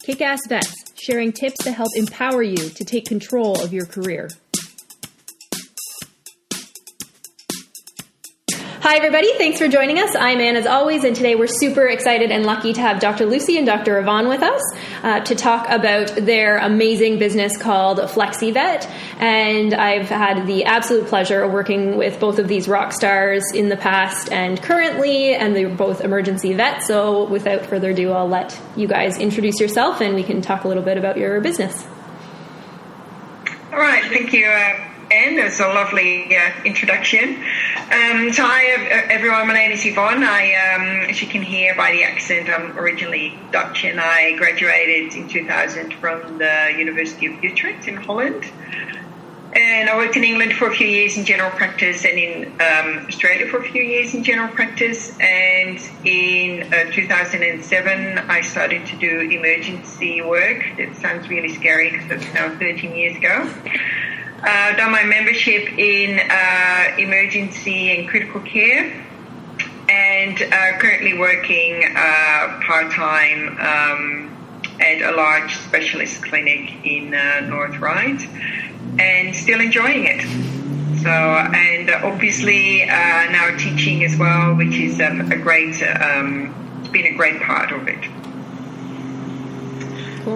Kick-Ass Vets, sharing tips to help empower you to take control of your career. Hi, everybody. Thanks for joining us. I'm Anne, as always, and today we're super excited and lucky to have Dr. Lucy and Dr. Yvonne with us to talk about their amazing business called Flexivet. And I've had the absolute pleasure of working with both of these rock stars in the past and currently, and they're both emergency vets. So without further ado, I'll let you guys introduce yourself and we can talk a little bit about your business. All right. Thank you, Anne. That's a lovely introduction. So hi, everyone. My name is Yvonne. As you can hear by the accent, I'm originally Dutch, and I graduated in 2000 from the University of Utrecht in Holland. And I worked in England for a few years in general practice, and in Australia for a few years in general practice. And in 2007, I started to do emergency work. That sounds really scary because that's now 13 years ago. Done my membership in emergency and critical care, and currently working part-time at a large specialist clinic in North Ryde, and still enjoying it. So, and obviously now teaching as well, which is a great, it's been a great part of it.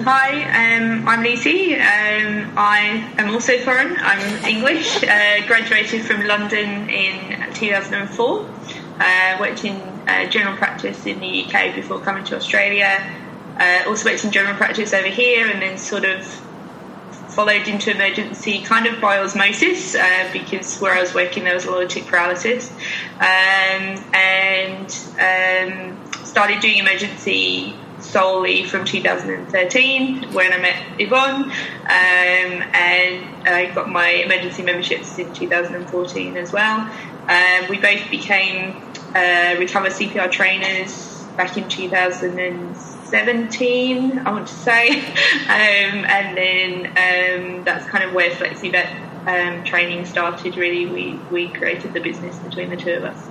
Hi, I'm Lucy. I am also foreign. I'm English. Graduated from London in 2004. Worked in general practice in the UK before coming to Australia. Also worked in general practice over here, and then sort of followed into emergency kind of by osmosis, because where I was working there was a lot of tick paralysis. And started doing emergency solely from 2013 when I met Yvonne, and I got my emergency memberships in 2014 as well. We both became Recover CPR trainers back in 2017, I want to say, and then that's kind of where Flexivet training started. Really, we created the business between the two of us.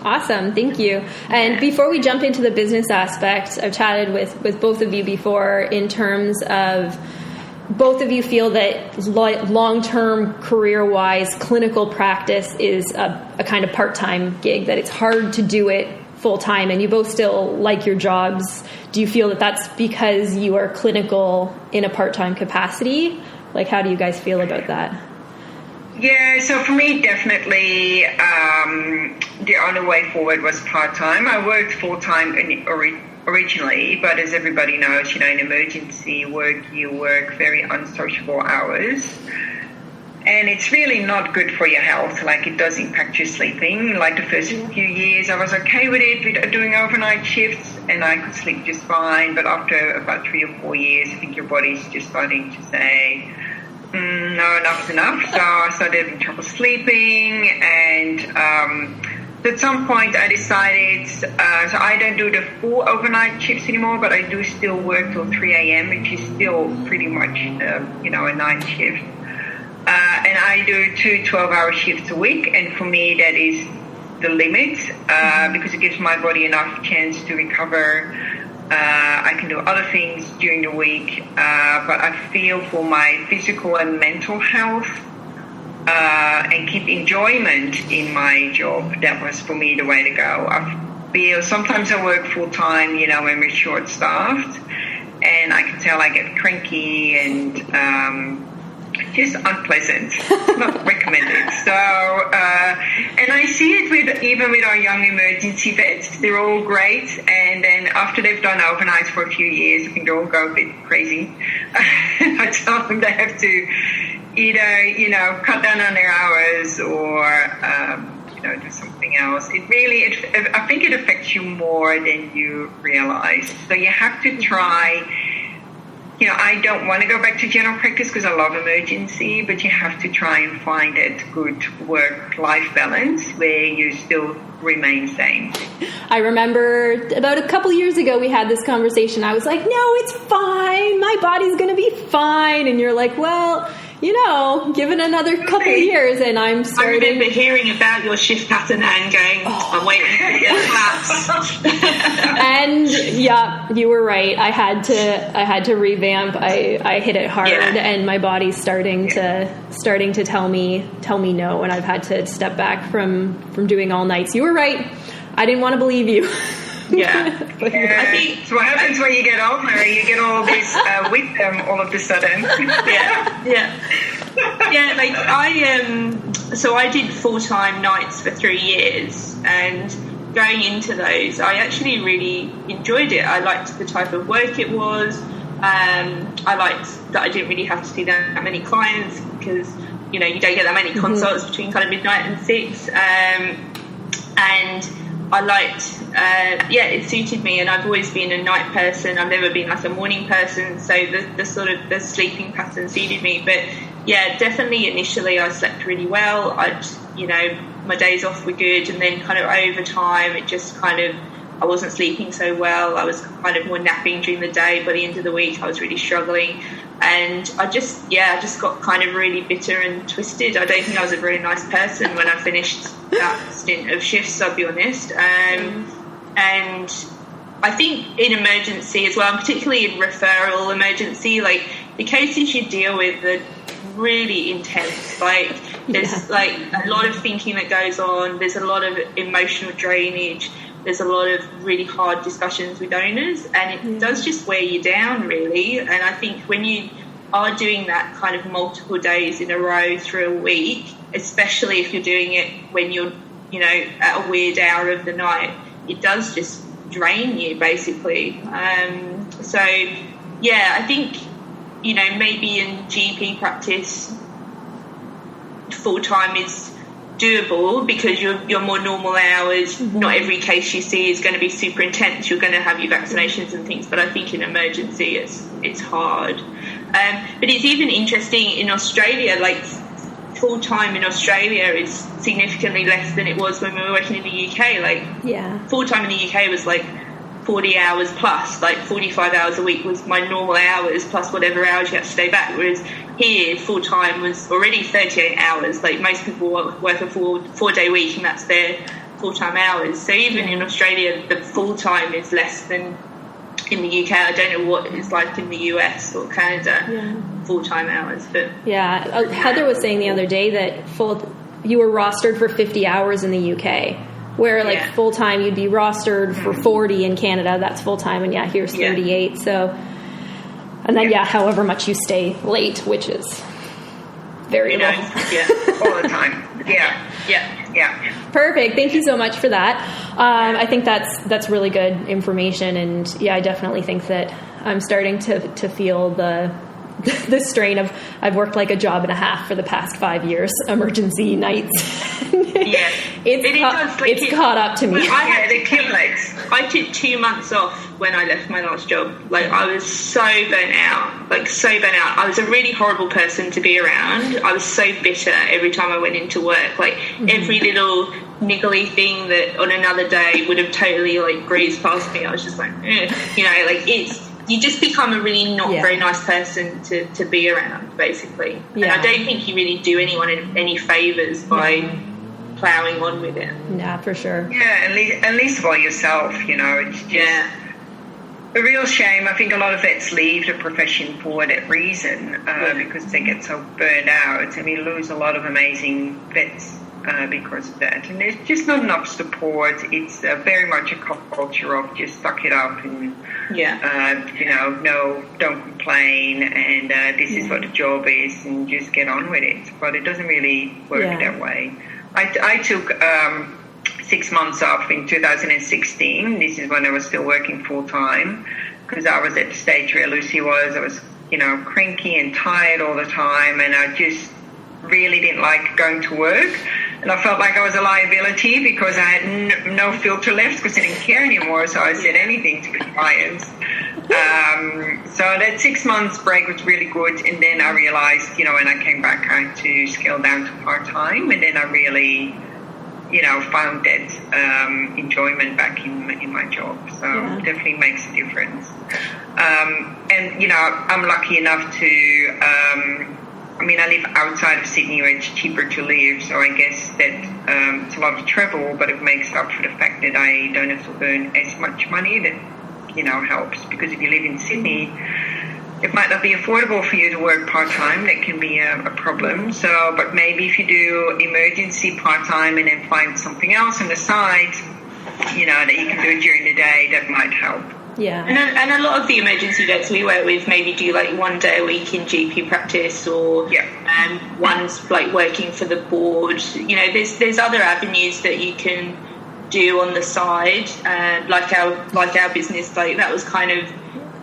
Awesome. Thank you. And before we jump into the business aspect, I've chatted with both of you before in terms of both of you feel that long-term career-wise clinical practice is a kind of part-time gig, that it's hard to do it full-time, and you both still like your jobs. Do you feel that that's because you are clinical in a part-time capacity? Like, how do you guys feel about that? Yeah, so for me, definitely the only way forward was part-time. I worked full-time originally, but as everybody knows, in emergency work, you work very unsociable hours. And it's really not good for your health. Like, it does impact your sleeping. Like, the first few years, I was okay with it, with doing overnight shifts, and I could sleep just fine. But after about 3 or 4 years, I think your body's just starting to say, no, enough's enough. So I started having trouble sleeping, and at some point I decided, so I don't do the full overnight shifts anymore, but I do still work till 3 a.m., which is still pretty much, a night shift. And I do 2 12-hour shifts a week, and for me that is the limit, because it gives my body enough chance to recover. I can do other things during the week, but I feel for my physical and mental health and keep enjoyment in my job, that was for me the way to go. I feel sometimes I work full-time, when we're short-staffed, and I can tell I get cranky and just unpleasant, not recommended. So, and I see it even with our young emergency vets. They're all great, and then after they've done overnights for a few years, I think they all go a bit crazy. I tell them they have to either, cut down on their hours or, do something else. I think it affects you more than you realize. So you have to try. I don't want to go back to general practice because I love emergency, but you have to try and find that good work-life balance where you still remain sane. I remember about a couple years ago we had this conversation. I was like, no, it's fine. My body's going to be fine. And you're like, well, give it another couple of years, and I'm starting. I remember hearing about your shift pattern and going, I'm waiting to get collapsed. And yeah, you were right. I had to revamp. I hit it hard, and my body's starting to tell me no, and I've had to step back from doing all nights. You were right. I didn't want to believe you. Yeah. I think so what happens when you get older, you get all this wisdom all of a sudden. Yeah, like I did full-time nights for 3 years, and going into those, I actually really enjoyed it. I liked the type of work it was. I liked that I didn't really have to see that many clients, because you don't get that many consults between kind of midnight and 6, and I liked, it suited me, and I've always been a night person. I've never been like a morning person, so the sort of the sleeping pattern suited me. But yeah, definitely initially I slept really well. My days off were good, and then kind of over time it just kind of, I wasn't sleeping so well. I was kind of more napping during the day. By the end of the week I was really struggling, and I just got kind of really bitter and twisted. I don't think I was a very nice person when I finished that stint of shifts, I'll be honest. And I think in emergency as well, and particularly in referral emergency, like the cases you deal with are really intense. Like there's like a lot of thinking that goes on. There's a lot of emotional drainage. There's a lot of really hard discussions with owners, and it does just wear you down, really. And I think when you are doing that kind of multiple days in a row through a week, especially if you're doing it when you're, at a weird hour of the night, it does just drain you, basically. So, yeah, I think, maybe in GP practice, full-time is doable because you're more normal hours. Not every case you see is going to be super intense. You're going to have your vaccinations and things, but I think in emergency it's hard. But it's even interesting in Australia, like full-time in Australia is significantly less than it was when we were working in the UK. Like full-time in the UK was like 40 hours plus, like 45 hours a week was my normal hours plus whatever hours you had to stay back, whereas here full-time was already 38 hours. Like most people work a four-day week, and that's their full-time hours. So even in Australia the full-time is less than in the UK. I don't know what it's like in the US or Canada, full-time hours. But Heather was saying the other day that you were rostered for 50 hours in the UK, where full-time you'd be rostered for 40 in Canada. That's full-time, and here's 38. So, and then however much you stay late, which is variable. All the time. Yeah. Perfect. Thank you so much for that. I think that's really good information, and I definitely think that I'm starting to feel the strain of, I've worked like a job and a half for the past 5 years, emergency nights. It's caught up to me. I took 2 months off when I left my last job. Like I was so burnt out. I was a really horrible person to be around. I was so bitter every time I went into work. Like every little niggly thing that on another day would have totally breezed past me, I was just like, you just become a really not very nice person to be around, basically. And I don't think you really do anyone any favours by ploughing on with it. Yeah, for sure. Yeah, at least for yourself, it's just a real shame. I think a lot of vets leave the profession for that reason, because they get so burned out, and we lose a lot of amazing vets because of that. And there's just not enough support. It's very much a culture of just suck it up and no, don't complain, and this is what the job is, and just get on with it. But it doesn't really work that way. I took 6 months off in 2016. This is when I was still working full time, because I was at the stage where Lucy was. I was, cranky and tired all the time, and I just really didn't like going to work. And I felt like I was a liability because I had no filter left, because I didn't care anymore. So I said anything to the clients. So that 6 months break was really good. And then I realized, when I came back, I had to scale down to part-time. And then I really, found that enjoyment back in my job. So it definitely makes a difference. And, I'm lucky enough to I mean, I live outside of Sydney where it's cheaper to live, so I guess that it's a lot of travel, but it makes up for the fact that I don't have to earn as much money. That, you know, helps, because if you live in Sydney, it might not be affordable for you to work part-time. That can be a problem. So, but maybe if you do emergency part-time and then find something else on the side, you know, that you can do during the day, that might help. Yeah. And a lot of the emergency vets we work with maybe do like 1 day a week in GP practice, or one's like working for the board. You know, there's other avenues that you can do on the side, like our business. Like that was kind of,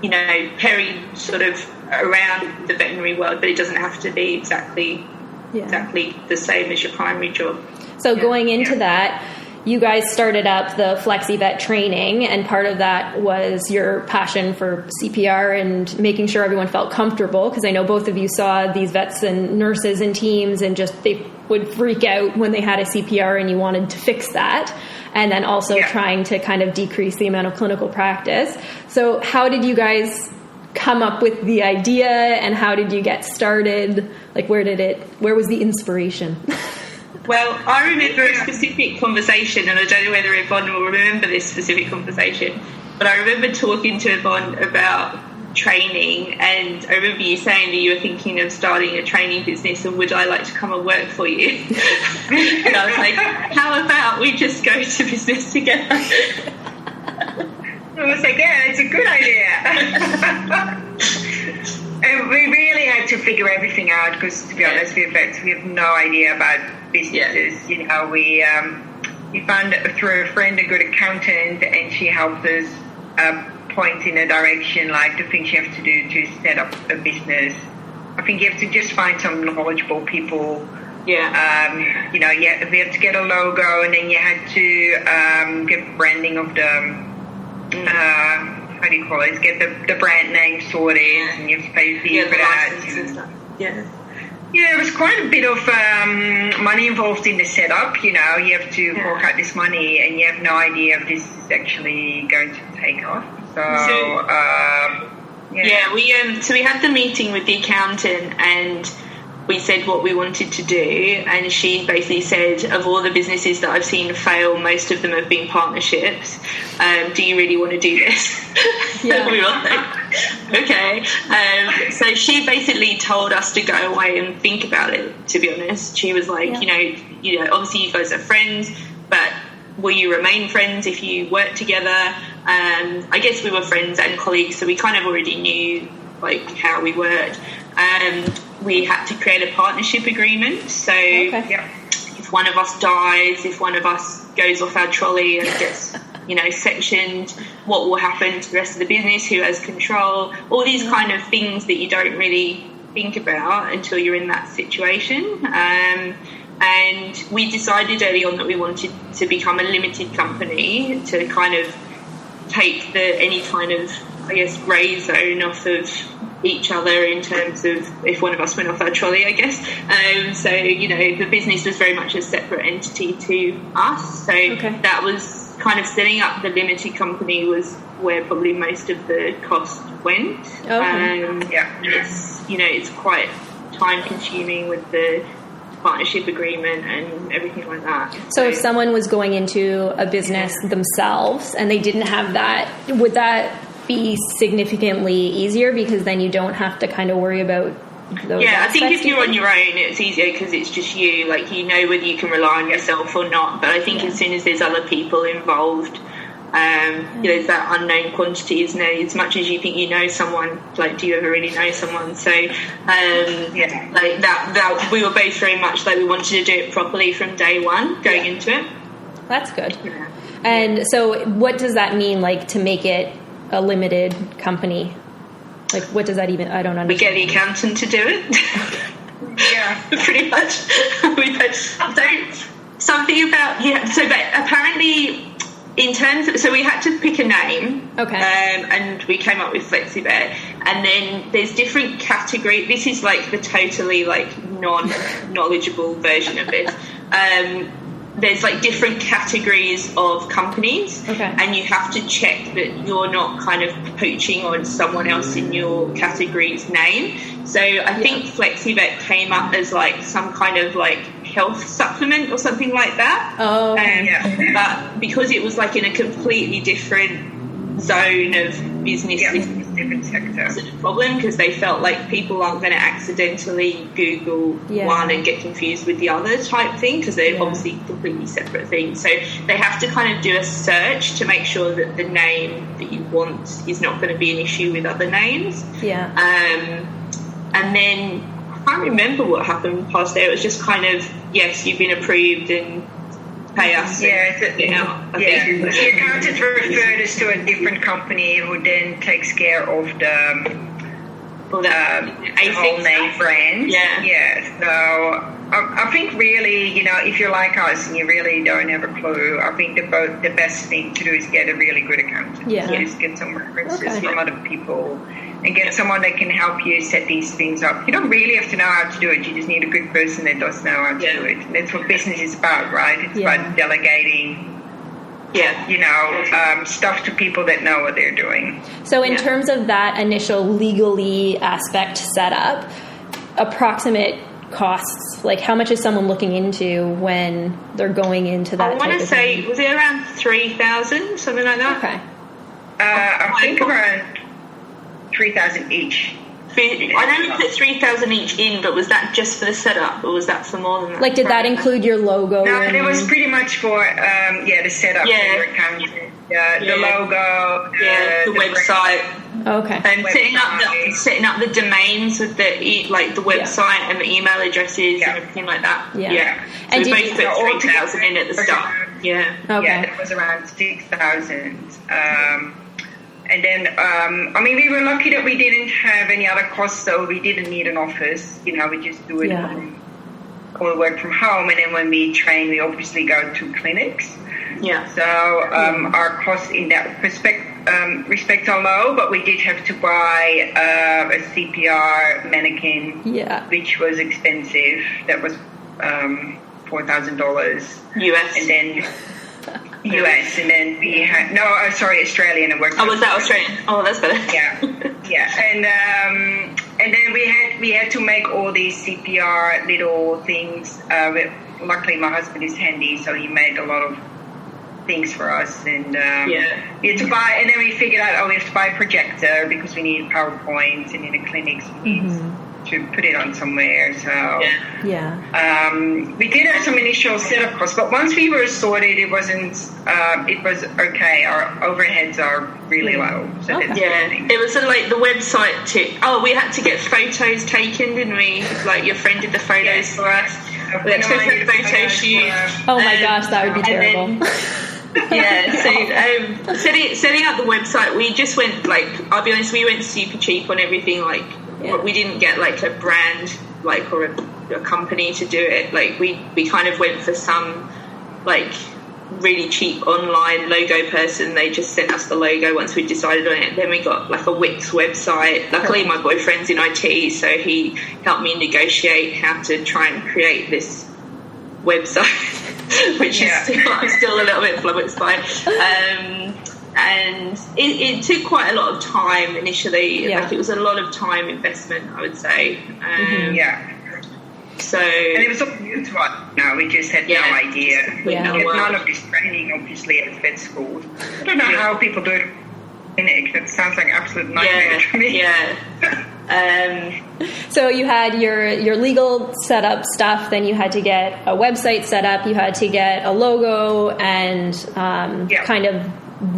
you know, Perry sort of around the veterinary world, but it doesn't have to be exactly the same as your primary job. So going into that, you guys started up the Flexivet training, and part of that was your passion for CPR and making sure everyone felt comfortable, because I know both of you saw these vets and nurses and teams and just they would freak out when they had a CPR, and you wanted to fix that, and then also trying to kind of decrease the amount of clinical practice. So how did you guys come up with the idea, and how did you get started? Like where was the inspiration? Well, I remember a specific conversation, and I don't know whether Yvonne will remember this specific conversation, but I remember talking to Yvonne about training, and I remember you saying that you were thinking of starting a training business, and would I like to come and work for you? And I was like, how about we just go to business together? I was like, yeah, it's a good idea. And we really had to figure everything out, because to be honest, we have no idea about businesses. You know, we found through a friend a good accountant, and she helped us point in a direction, like the things you have to do to set up a business. I think you have to just find some knowledgeable people. Yeah. You know, we have to get a logo, and then you had to get branding of the how do you call it? Get the brand name sorted, and you have to pay a fee for that. And stuff. Yeah. Yeah, it was quite a bit of money involved in the setup. You know, you have to fork out this money, and you have no idea if this is actually going to take off. We had the meeting with the accountant, and we said what we wanted to do, and she basically said, of all the businesses that I've seen fail, most of them have been partnerships. Do you really want to do this? Yeah. We were like, okay. So she basically told us to go away and think about it, to be honest. She was like, you know, obviously you guys are friends, but will you remain friends if you work together? I guess we were friends and colleagues, so we kind of already knew like how we worked. We had to create a partnership agreement. So if one of us dies, if one of us goes off our trolley and gets, you know, sectioned, what will happen to the rest of the business, who has control, all these kind of things that you don't really think about until you're in that situation. And we decided early on that we wanted to become a limited company to kind of take any kind of, I guess, grey zone off of each other in terms of if one of us went off our trolley, I guess. So, you know, the business was very much a separate entity to us. So that was kind of setting up the limited company was where probably most of the cost went. It's, you know, it's quite time consuming with the partnership agreement and everything like that. So if someone was going into a business themselves and they didn't have that, would that be significantly easier, because then you don't have to kind of worry about those I think if you're on your own, it's easier because it's just you, like, you know whether you can rely on yourself or not. But I think as soon as there's other people involved, there's that unknown quantity, isn't it? As much as you think you know someone, like, do you ever really know someone? So like that we were both very much like we wanted to do it properly from day one going into it. That's good. And so what does that mean, like, to make it a limited company? Like, what does that even, I don't understand. We get the accountant to do it. Pretty much. Something about, so but apparently in terms of, so we had to pick a name. And we came up with Flexivet, and then there's different categories. This is like the totally like non-knowledgeable version of it. there's like different categories of companies, and you have to check that you're not kind of poaching on someone else in your category's name. So I think Flexivet came up as like some kind of like health supplement or something like that. But because it was like in a completely different zone of business, different sector, it's a problem because they felt like people aren't going to accidentally Google one and get confused with the other type thing, because they're obviously completely separate things. So they have to kind of do a search to make sure that the name that you want is not going to be an issue with other names. And then I can't remember what happened past there. It was just kind of, yes, you've been approved and pay us. The accountant referred us to a different company who then takes care of the whole name brand. So I think really, you know, if you're like us and you really don't have a clue, I think the best thing to do is get a really good accountant. Just get some references from other people and get someone that can help you set these things up. You don't really have to know how to do it. You just need a good person that does know how to do it. And that's what business is about, right? It's about delegating stuff to people that know what they're doing. So in terms of that initial legally aspect set up, approximate costs, like how much is someone looking into when they're going into that? I want to say, was it around 3,000, something like that? Okay. I think around 3,000 each. I know we put 3,000 each in, but was that just for the setup, or was that for more than that? Like, did that include your logo? No, it was pretty much for the setup for your account, the logo, the website. And setting up the domains with the website and the email addresses and everything like that. So and we both put 3,000 in at the start. That was around 6,000. And then, we were lucky that we didn't have any other costs, so we didn't need an office. You know, we just do it or work from home. And then when we train, we obviously go to clinics. So our costs in that respect are low, but we did have to buy a CPR mannequin, which was expensive. That was $4,000 US. And then US, and then we had Australian. And worked. Oh, was that Australian? Oh, that's better. And then we had to make all these CPR little things. Luckily, my husband is handy, so he made a lot of things for us. And we had to buy. And then we figured out, we have to buy a projector because we need PowerPoint, and in the clinics we need to put it on somewhere. So we did have some initial setup costs, but once we were sorted, it was okay. Our overheads are really low. So it was like the website too. Oh, we had to get photos taken, didn't we? Like your friend did the photos for us. We had to go for a photo shoot. Oh my gosh, that would be terrible. So setting up the website, we just went, like, I'll be honest, we went super cheap on everything. Like, we didn't get like a brand, like, or a company to do it. Like, we kind of went for some like really cheap online logo person. They just sent us the logo once we decided on it. Then we got like a Wix website. Luckily my boyfriend's in IT, so he helped me negotiate how to try and create this website, which is I'm still a little bit flummoxed by. And it took quite a lot of time initially. Like, it was a lot of time investment, I would say. So, and it was all new to us. No, we just had no idea. We had none of this training, obviously, at vet schools. I don't know how people do it. It sounds like an absolute nightmare to me. So you had your legal setup stuff, then you had to get a website set up, you had to get a logo and kind of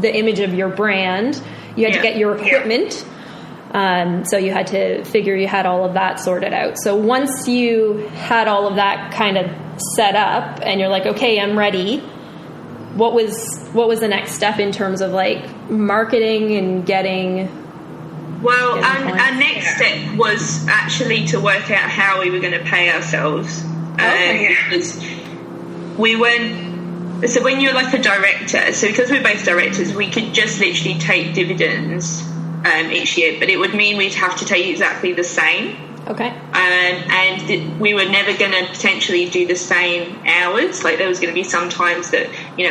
the image of your brand. You had to get your equipment. So you had to figure you had all of that sorted out. So once you had all of that kind of set up and you're like, okay, I'm ready, what was the next step in terms of like marketing and getting... Well, our next step was actually to work out how we were going to pay ourselves. Because we weren't... So when you're like a director, so because we're both directors, we could just literally take dividends each year, but it would mean we'd have to take exactly the same. Okay. And we were never going to potentially do the same hours. Like there was going to be some times that,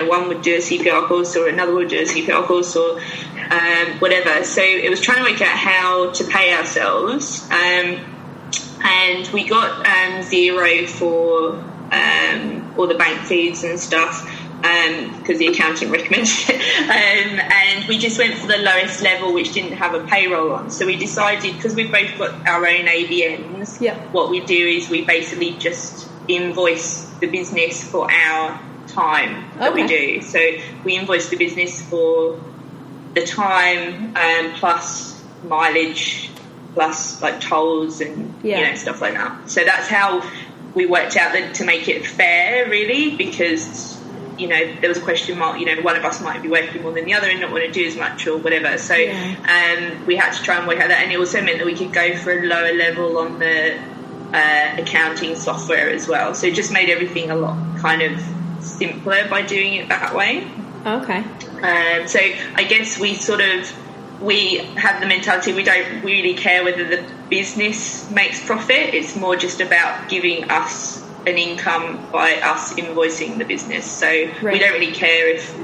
one would do a CPR course or another would do a CPR course or whatever. So it was trying to work out how to pay ourselves. And we got zero for all the bank fees and stuff because the accountant recommended it. And we just went for the lowest level, which didn't have a payroll on. So we decided, because we've both got our own ABNs, what we do is we basically just invoice the business for our time that we do. So we invoice the business for the time plus mileage plus like tolls and stuff like that. So that's how we worked out that to make it fair, really, because there was a question mark, one of us might be working more than the other and not want to do as much or whatever. So we had to try and work out that, and it also meant that we could go for a lower level on the accounting software as well. So it just made everything a lot kind of simpler by doing it that way. Okay. So I guess we have the mentality we don't really care whether the business makes profit. It's more just about giving us an income by us invoicing the business. So we don't really care if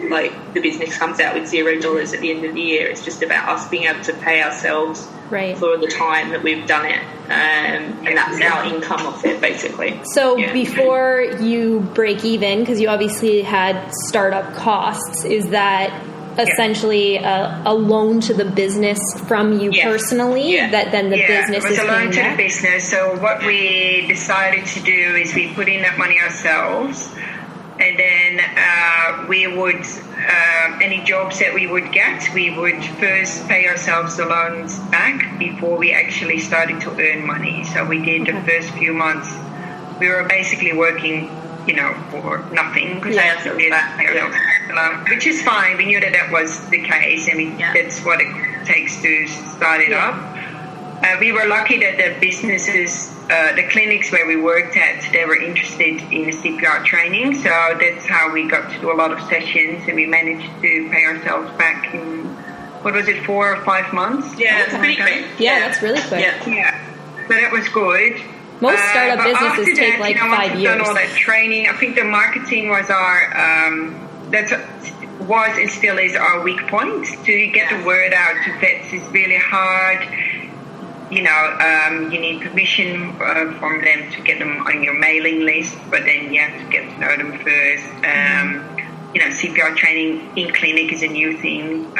the business comes out with $0 at the end of the year. It's just about us being able to pay ourselves for the time that we've done it, and that's our income off it, basically. So before you break even, because you obviously had startup costs, is that essentially a loan to the business from you personally that then the business is paying back? It was a loan to the business. So what we decided to do is we put in that money ourselves, and then we would any jobs that we would get, we would first pay ourselves the loans back before we actually started to earn money. So we did the first few months, we were basically working for nothing, because which is fine. We knew that was the case, and that's what it takes to start it up. We were lucky that the businesses, the clinics where we worked at, they were interested in the CPR training, so that's how we got to do a lot of sessions, and we managed to pay ourselves back in, 4 or 5 months? Yeah, that's pretty quick. Yeah, that's really quick. Yeah. So that was good. Most startup businesses take 5 years. Done all that training. I think the marketing was was and still is our weak point. To get the word out to vets is really hard. You need permission from them to get them on your mailing list, but then you have to get to know them first. CPR training in clinic is a new thing.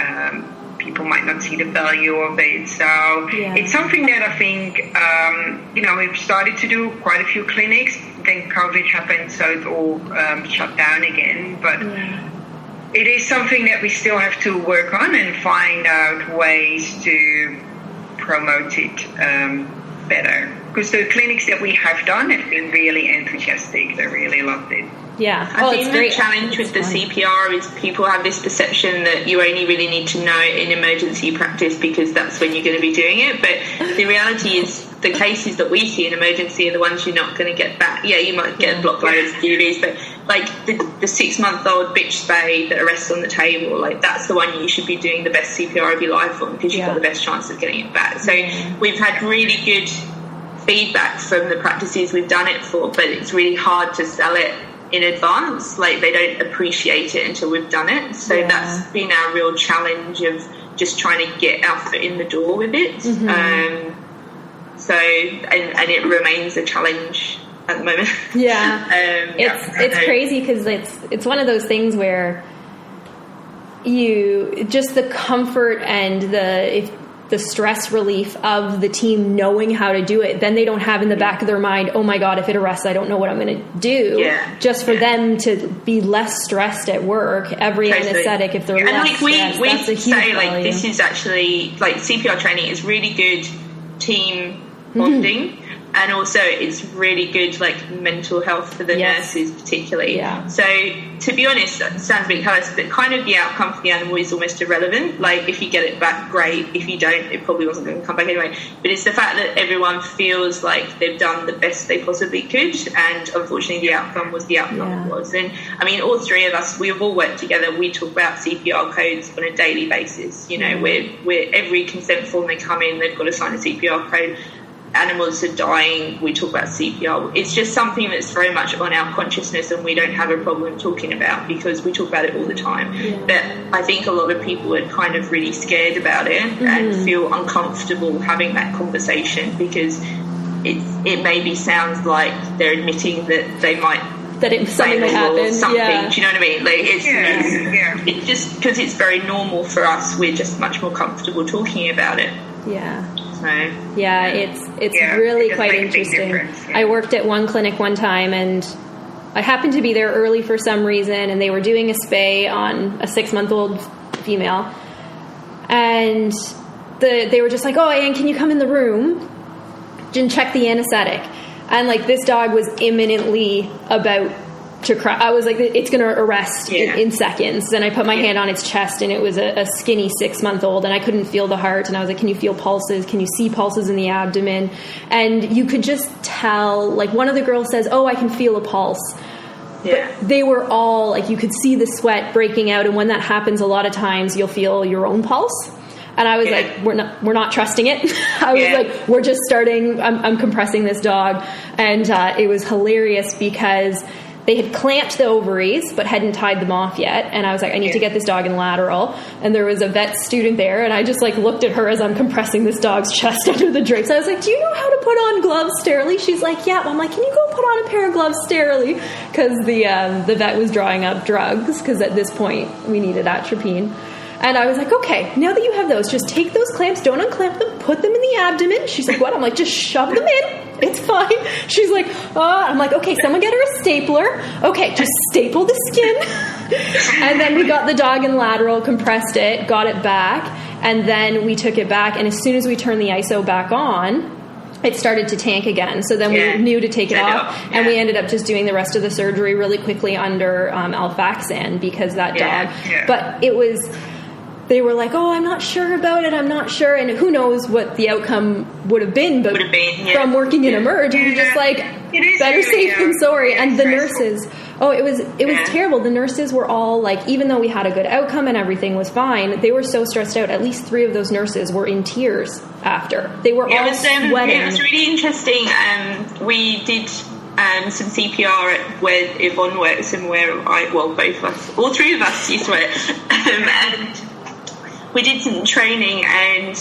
People might not see the value of it. So it's something that I think, we've started to do quite a few clinics. Then COVID happened, so it all shut down again. But it is something that we still have to work on and find out ways to promote it better. Because the clinics that we have done have been really enthusiastic. They really loved it. Yeah. I think the challenge with the CPR is people have this perception that you only really need to know in emergency practice because that's when you're going to be doing it. But the reality is the cases that we see in emergency are the ones you're not going to get back. Yeah, you might get blocked by those DVs, but the 6-month-old bitch spay that arrests on the table, that's the one you should be doing the best CPR of your life on because you've got the best chance of getting it back. So we've had really good feedback from the practices we've done it for, but it's really hard to sell it in advance. They don't appreciate it until we've done it. So that's been our real challenge of just trying to get our foot in the door with it. And it remains a challenge at the moment. It's crazy because it's one of those things where you just the comfort and the stress relief of the team knowing how to do it, then they don't have in the back of their mind, oh my God, if it arrests, I don't know what I'm going to do. Just for them to be less stressed at work, every anesthetic, if they're less stressed, that's a huge value. This is actually, CPR training is really good team bonding. And also it's really good mental health for the nurses particularly. So to be honest, it sounds a bit callous, but kind of the outcome for the animal is almost irrelevant. If you get it back, great. If you don't, it probably wasn't going to come back anyway. But it's the fact that everyone feels like they've done the best they possibly could, and unfortunately the outcome was the outcome it was. And I mean, all three of us, we've all worked together. We talk about CPR codes on a daily basis. We're every consent form they come in, they've got to sign a CPR code. animals are dying, we talk about CPR. It's just something that's very much on our consciousness, and we don't have a problem talking about because we talk about it all the time. But I think a lot of people are kind of really scared about it and feel uncomfortable having that conversation because it maybe sounds like they're admitting that they might something may happen. Something, yeah. do you know what I mean? Like it's just because it's very normal for us. We're just much more comfortable talking about it. Yeah. So yeah, it's really quite interesting. I worked at one clinic one time, and I happened to be there early for some reason, and they were doing a spay on a 6-month-old female, and they were just like, "Oh, Anne, can you come in the room and check the anesthetic?" And like this dog was imminently about to cry. I was like, it's going to arrest in seconds. And I put my hand on its chest, and it was a skinny 6-month-old, and I couldn't feel the heart. And I was like, can you feel pulses? Can you see pulses in the abdomen? And you could just tell, like one of the girls says, "Oh, I can feel a pulse." Yeah. But they were all like, you could see the sweat breaking out. And when that happens, a lot of times you'll feel your own pulse. And I was like, we're not trusting it. I was like, we're just starting. I'm compressing this dog. And it was hilarious because they had clamped the ovaries but hadn't tied them off yet. And I was like, I need to get this dog in lateral. And there was a vet student there, and I just like looked at her as I'm compressing this dog's chest under the drapes. I was like, do you know how to put on gloves sterilely? She's like, yeah. I'm like, can you go put on a pair of gloves sterilely? Because the vet was drawing up drugs, because at this point we needed atropine. And I was like, okay, now that you have those, just take those clamps, don't unclamp them, put them in the abdomen. She's like, what? I'm like, just shove them in. It's fine. She's like, I'm like, okay, someone get her a stapler. Okay, just staple the skin. And then we got the dog in lateral, compressed it, got it back, and then we took it back. And as soon as we turned the ISO back on, it started to tank again. So then we knew to take it off. And we ended up just doing the rest of the surgery really quickly under Alfaxan because that dog. But it was... They were like, oh, I'm not sure about it. I'm not sure. And who knows what the outcome would have been. But from working in Emerge, it was just like, better safe than sorry. And the nurses, it was terrible. The nurses were all like, even though we had a good outcome and everything was fine, they were so stressed out. At least 3 of those nurses were in tears after. They were all sweating. It was really interesting. We did... some CPR where Yvonne works and where both of us, all 3 of us used to work. And we did some training, and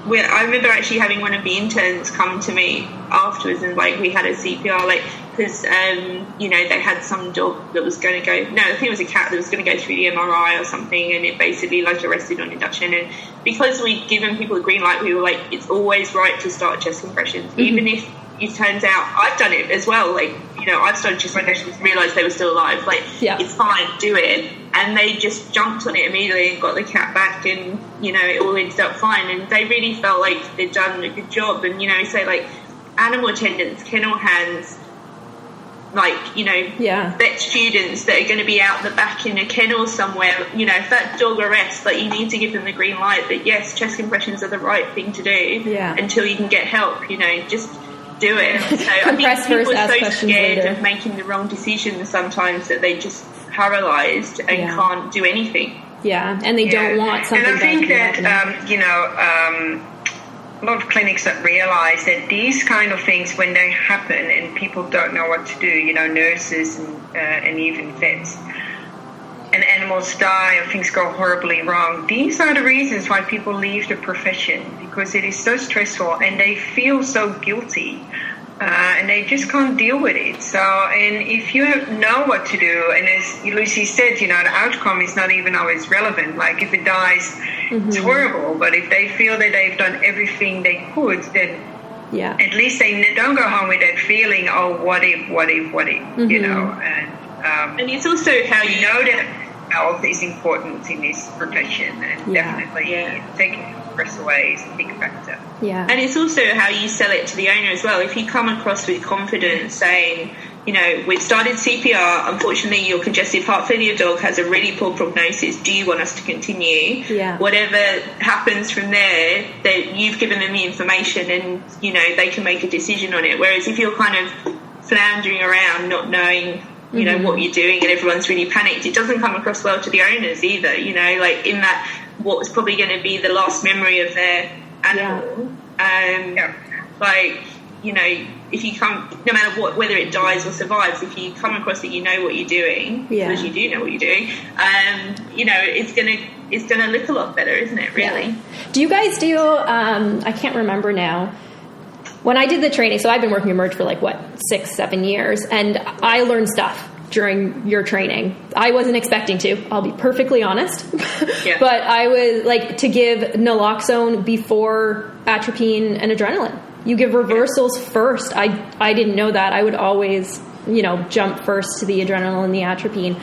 I remember actually having one of the interns come to me afterwards, and like we had a CPR, because they had some dog that was going to go. No, I think it was a cat that was going to go through the MRI or something, and it basically arrested on induction. And because we'd given people a green light, we were like, it's always right to start chest compressions, even if it turns out I've done it as well. I've started chest compressions, realised they were still alive. It's fine, do it. And they just jumped on it immediately and got the cat back, and it all ended up fine. And they really felt like they'd done a good job. And say animal attendants, kennel hands, vet students that are going to be out the back in a kennel somewhere. If that dog arrests, you need to give them the green light that yes, chest compressions are the right thing to do until you can get help. Just do it. So I think people are so scared of making the wrong decisions sometimes that they just paralysed and can't do anything. Yeah, and they don't want something. And I think that a lot of clinics that realise that these kind of things, when they happen and people don't know what to do, nurses and even vets, and animals die or things go horribly wrong, these are the reasons why people leave the profession, because it is so stressful and they feel so guilty. And they just can't deal with it. So, and if you know what to do, and as Lucy said, the outcome is not even always relevant. If it dies, it's horrible. But if they feel that they've done everything they could, then at least they don't go home with that feeling, oh, what if, And it's also how you know that health is important in this profession, and definitely taking stress away is a big factor. Yeah. And it's also how you sell it to the owner as well. If you come across with confidence saying, we've started CPR, unfortunately your congestive heart failure dog has a really poor prognosis, do you want us to continue? Yeah. Whatever happens from there, that you've given them the information and, they can make a decision on it. Whereas if you're kind of floundering around not knowing what you're doing and everyone's really panicked, it doesn't come across well to the owners either, in that what was probably going to be the last memory of their animal. Like, you know, if you come, no matter what, whether it dies or survives, if you come across it, you know what you're doing, because you do know what you're doing. You know, it's gonna look a lot better, isn't it? Really. Yeah. Do you guys do? I can't remember now. When I did the training, so I've been working in merge for like 6-7 years, and I learned stuff during your training. I wasn't expecting to, I'll be perfectly honest. But I was like, to give naloxone before atropine and adrenaline. You give reversals first. I didn't know that. I would always, you know, jump first to the adrenaline and the atropine.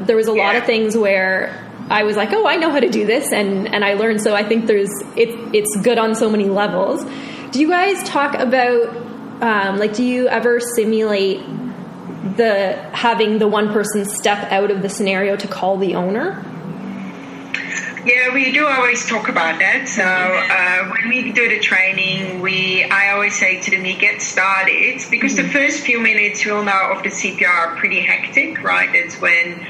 There was a lot of things where I was like, oh, I know how to do this, and I learned. So I think it's good on so many levels. Do you guys talk about like, do you ever simulate having the one person step out of the scenario to call the owner? Yeah, we do always talk about that. So when we do the training, I always say to them, you get started, because the first few minutes we'll know of the CPR are pretty hectic, right? It's when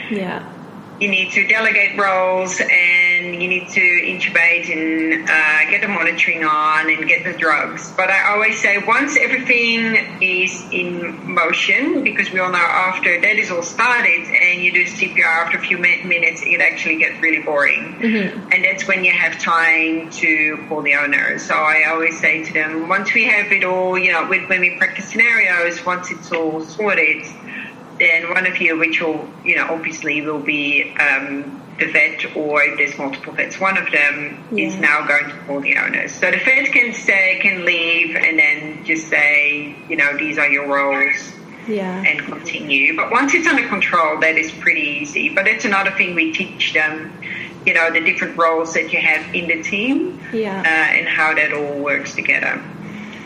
you need to delegate roles and you need to intubate and get the monitoring on and get the drugs. But I always say once everything is in motion, because we all know after that is all started and you do CPR after a few minutes, it actually gets really boring. And that's when you have time to call the owner. So I always say to them, once we have it all, you know, when we practice scenarios, once it's all sorted, then one of you, which will, you know, obviously will be the vet, or if there's multiple vets, one of them is now going to call the owners. So the vet can leave and then just say, you know, these are your roles, and continue. But once it's under control, that is pretty easy. But that's another thing we teach them, you know, the different roles that you have in the team, and how that all works together.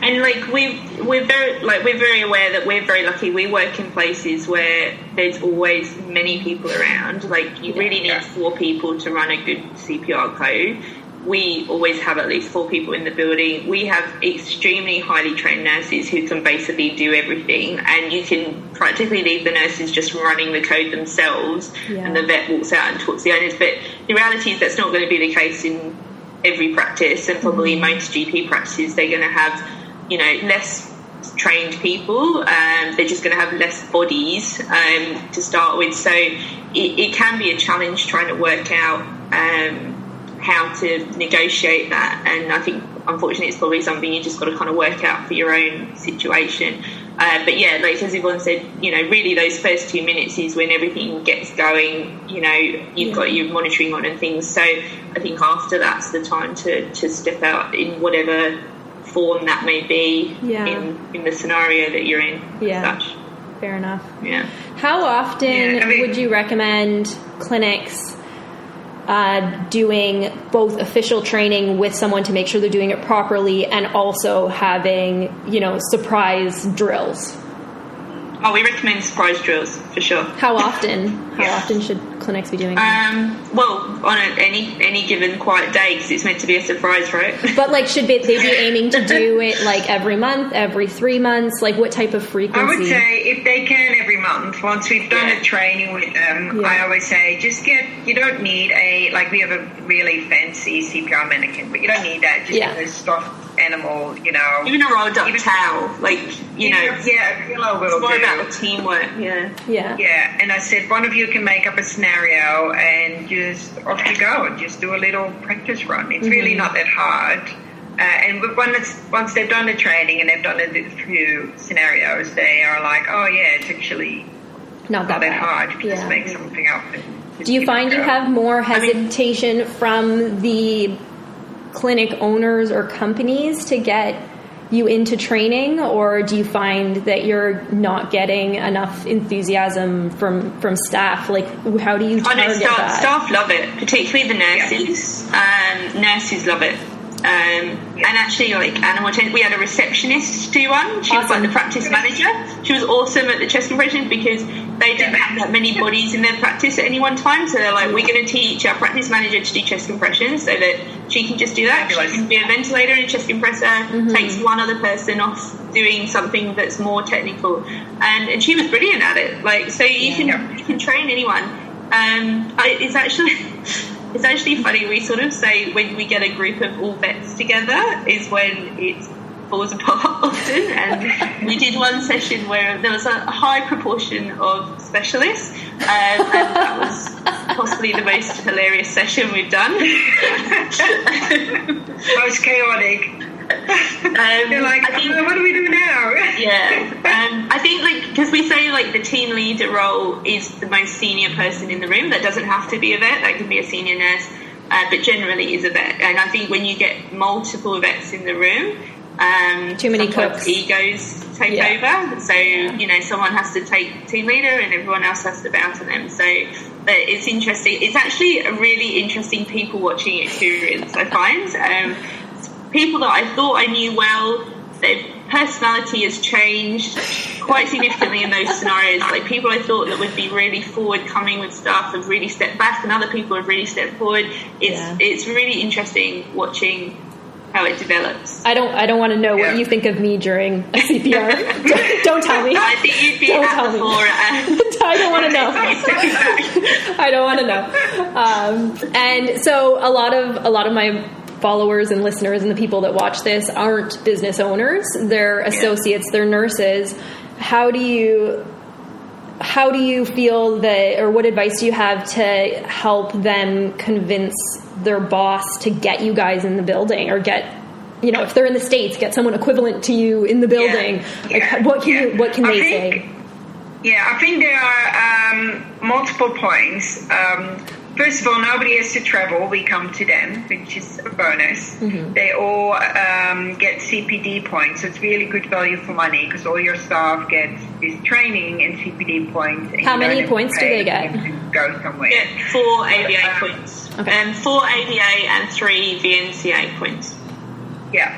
And like we're very aware that we're very lucky. We work in places where there's always many people around. Like you really need 4 people to run a good CPR code. We always have at least 4 people in the building. We have extremely highly trained nurses who can basically do everything, and you can practically leave the nurses just running the code themselves, and the vet walks out and talks to the owners. But the reality is that's not going to be the case in every practice, and probably most GP practices, they're going to have, you know, less trained people. They're just going to have less bodies to start with. So it can be a challenge trying to work out how to negotiate that. And I think, unfortunately, it's probably something you just got to kind of work out for your own situation. But yeah, like as Yvonne said, you know, really those first 2 minutes is when everything gets going. You know, you've got your monitoring on and things. So I think after that's the time to step out in whatever form that may be in the scenario that you're in. Such. Fair enough. How often would you recommend clinics doing both official training with someone to make sure they're doing it properly, and also having, you know, surprise drills? Oh, we recommend surprise drills for sure. How often? How often should clinics be doing that? Well, on any given quiet day, because it's meant to be a surprise, right? But like, should they be aiming to do it like every month, every 3 months? Like, what type of frequency? I would say if they can every month. Once we've done a training with them, I always say you don't need we have a really fancy CPR mannequin, but you don't need that. Just a stuffed animal, you know. Even a rolled up towel, like, you know. A pillow will do. It's more about the teamwork, Yeah, and I said one of you can make up a scenario and just off you go and just do a little practice run. It's really not that hard. And once they've done the training and they've done a few scenarios, they are like, oh yeah, it's actually not that hard. You just make something up. And do you find you have more hesitation from the clinic owners or companies to get you into training, or do you find that you're not getting enough enthusiasm from staff? Like, how do you target that? Staff love it, particularly the nurses. Nurses love it. And actually, like animal attendants, we had a receptionist do one. She was like the practice manager. She was awesome at the chest compressions because they didn't have that many bodies in their practice at any one time. So they're like, we're going to teach our practice manager to do chest compressions so that she can just do that. She can be a ventilator and a chest compressor, takes one other person off doing something that's more technical. And she was brilliant at it. Like, so you can train anyone. It's actually... It's actually funny. We sort of say when we get a group of all vets together is when it falls apart often. And we did one session where there was a high proportion of specialists, and that was possibly the most hilarious session we've done. Most chaotic. You're like, what do we do now? Yeah. I think, like, because we say, like, the team leader role is the most senior person in the room. That doesn't have to be a vet. That can be a senior nurse, but generally is a vet. And I think when you get multiple vets in the room, too many cooks, egos take over. So, you know, someone has to take team leader and everyone else has to bounce on them. So, but it's interesting. It's actually a really interesting people watching experience, I find. People that I thought I knew well, their personality has changed quite significantly in those scenarios. Like, people I thought that would be really forward-coming with stuff have really stepped back, and other people have really stepped forward. It's really interesting watching how it develops. I don't want to know what you think of me during a CPR. Don't tell me. I think you'd be don't at tell the me. floor. I don't want to know. I don't want to know. And so a lot of my followers and listeners and the people that watch this aren't business owners. They're associates, they're nurses. How do you feel that, or what advice do you have to help them convince their boss to get you guys in the building, or get, you know, if they're in the States, get someone equivalent to you in the building? Like, what can they say? Yeah, I think there are multiple points. First of all, nobody has to travel. We come to them, which is a bonus. Mm-hmm. They all get CPD points, so it's really good value for money because all your staff get this training and CPD points. And how many points do they get? Go somewhere. Yeah, 4 AVA points. Okay. 4 AVA and 3 VNCA points. Yeah.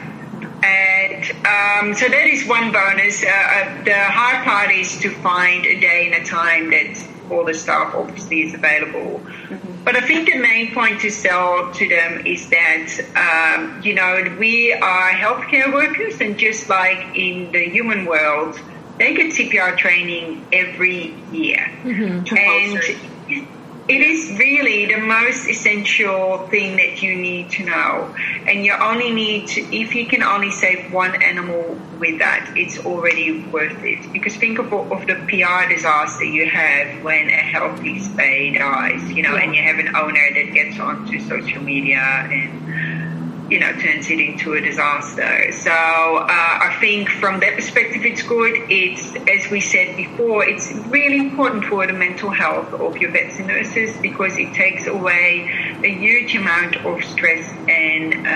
And so that is one bonus. The hard part is to find a day and a time that all the staff obviously is available. Mm-hmm. But I think the main point to sell to them is that, you know, we are healthcare workers, and just like in the human world, they get CPR training every year. Mm-hmm. And it is really the most essential thing that you need to know. And you only need to, if you can only save one animal with that, it's already worth it. Because think of the PR disaster you have when a healthy spay dies, you know, and you have an owner that gets onto social media and, you know, turns it into a disaster. So I think from that perspective, it's good. It's, as we said before, it's really important for the mental health of your vets and nurses, because it takes away a huge amount of stress and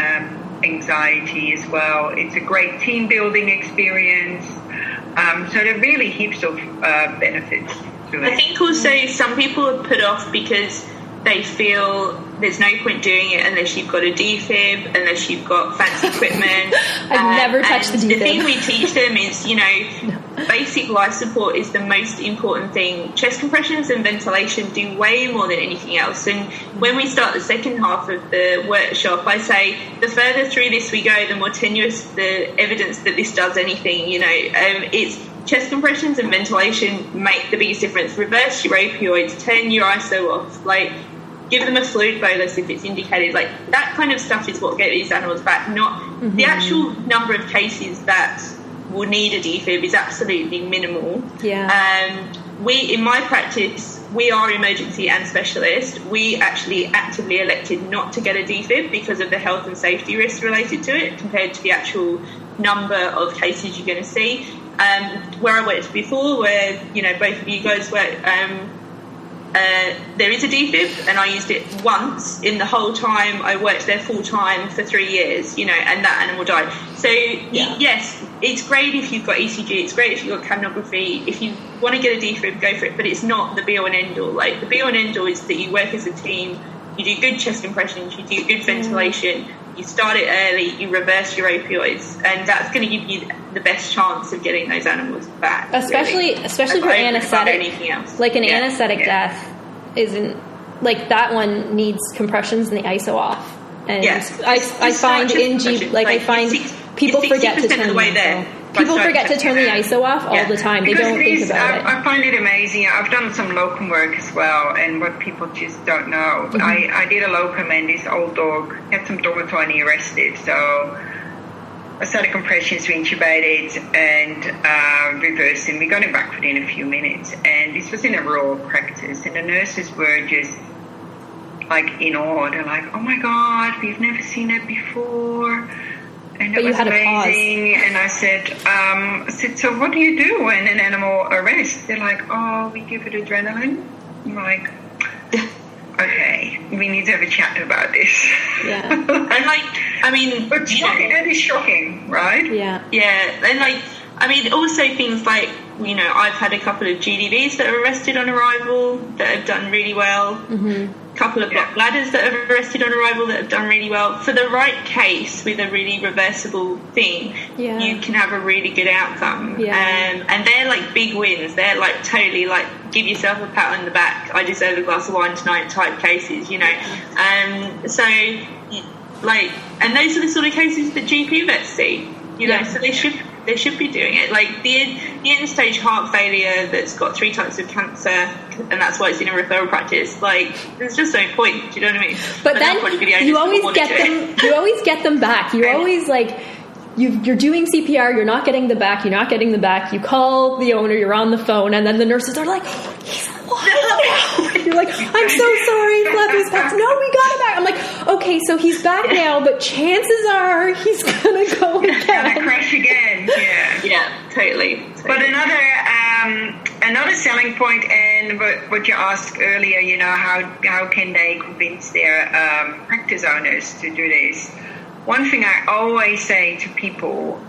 anxiety as well. It's a great team building experience. So there are really heaps of benefits to it. I think also some people are put off because they feel there's no point doing it unless you've got a defib, unless you've got fancy equipment. I've never touched the defib. The thing we teach them is, you know, basic life support is the most important thing. Chest compressions and ventilation do way more than anything else. And when we start the second half of the workshop, I say the further through this we go, the more tenuous the evidence that this does anything. You know, it's chest compressions and ventilation make the biggest difference. Reverse your opioids, turn your ISO off, like, give them a fluid bolus if it's indicated. Like, that kind of stuff is what get these animals back, not the actual number of cases that will need a defib is absolutely minimal. We, in my practice, we are emergency and specialist. We actually actively elected not to get a defib because of the health and safety risks related to it compared to the actual number of cases you're going to see. Where I worked before, where, you know, both of you guys work, there is a defib, and I used it once in the whole time I worked there full time for 3 years, you know, and that animal died. So yes, it's great if you've got ECG, it's great if you've got capnography. If you want to get a defib, go for it, but it's not the be all and end all. Like, the be all and end all is that you work as a team, you do good chest compressions, you do good ventilation, you start it early, you reverse your opioids, and that's going to give you the best chance of getting those animals back. Especially for anesthetic. Anything else. Like an anesthetic death isn't, like, that one needs compressions and the ISO off. And I find in G, like, I find people forget to turn the way there. People forget to turn the ISO off all the time. They don't think about it. I find it amazing. I've done some locum work as well, and what people just don't know. Mm-hmm. I did a locum, and this old dog had some dermatome arrested, so I started compressions, we intubated, and reversed him. We got him back within a few minutes, and this was in a rural practice, and the nurses were just like in awe. They're like, "Oh my God, we've never seen it before." And it was amazing. And I said, so what do you do when an animal arrests? They're like, "Oh, we give it adrenaline." I'm like, okay, we need to have a chat about this. Yeah. And like, I mean, but that is shocking, right? Yeah. Yeah. And like, I mean, also things like, you know, I've had a couple of GDVs that are arrested on arrival that have done really well. Mm-hmm. Couple of block bladders that have arrested on arrival that have done really well. For the right case with a really reversible thing, you can have a really good outcome. Yeah. And they're like big wins. They're like totally like give yourself a pat on the back. I deserve a glass of wine tonight type cases, you know. So like, and those are the sort of cases that GP vets see, you know. So they should be doing it. Like the end stage heart failure that's got 3 types of cancer, and that's why it's in a referral practice. Like, there's just no point. Do you know what I mean? But then you always get them. You always get them back. You're always like, you're doing CPR. You're not getting the back. You're not getting the back. You call the owner. You're on the phone, and then the nurses are like, "He's alive now." You're like, "I'm so sorry, Fleppy's back." "No, we got him back." I'm like, "Okay, so he's back now, but chances are he's gonna go again. Gonna crash again." Yeah, totally. But another selling point, and what you asked earlier, you know, how can they convince their practice owners to do this? One thing I always say to people,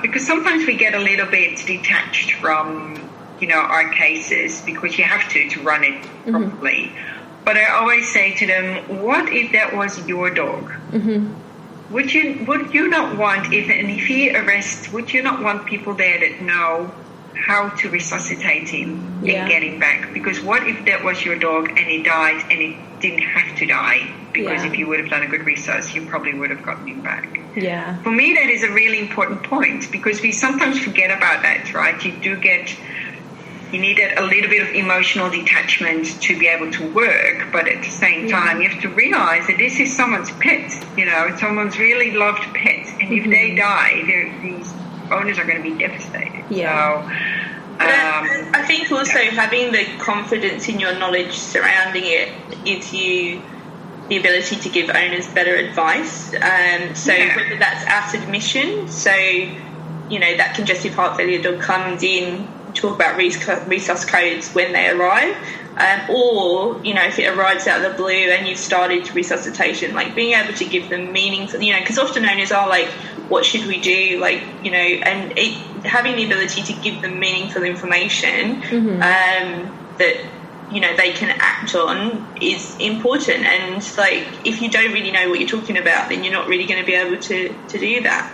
because sometimes we get a little bit detached from, you know, our cases because you have to run it properly. Mm-hmm. But I always say to them, what if that was your dog? Mm-hmm. Would you not want, if he arrests, would you not want people there that know how to resuscitate him and get him back? Because what if that was your dog and he died and he didn't have to die? Because if you would have done a good resus, you probably would have gotten him back. Yeah. For me, that is a really important point because we sometimes forget about that, right? You need a little bit of emotional detachment to be able to work, but at the same time, you have to realize that this is someone's pet, you know, someone's really loved pet, and if they die, these owners are going to be devastated. Yeah. So, I think also having the confidence in your knowledge surrounding it gives you the ability to give owners better advice. Whether that's at admission, so, you know, that congestive heart failure dog comes in, talk about resus codes when they arrive, or, you know, if it arrives out of the blue and you've started resuscitation, like being able to give them meanings, you know, because often owners are like, what should we do, like, you know, and having the ability to give them meaningful information that, you know, they can act on is important. And like, if you don't really know what you're talking about, then you're not really going to be able to do that.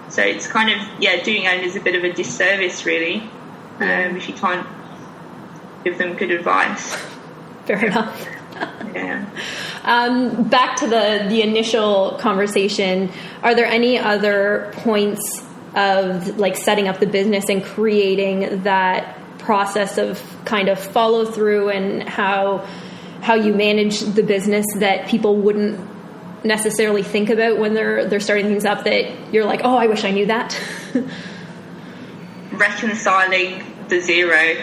So it's kind of, doing owners a bit of a disservice, really, if you can't give them good advice. Fair enough. Yeah. Back to the initial conversation, are there any other points of like setting up the business and creating that process of kind of follow through and how you manage the business that people wouldn't necessarily think about when they're starting things up, that you're like, oh, I wish I knew that? Reconciling the zero.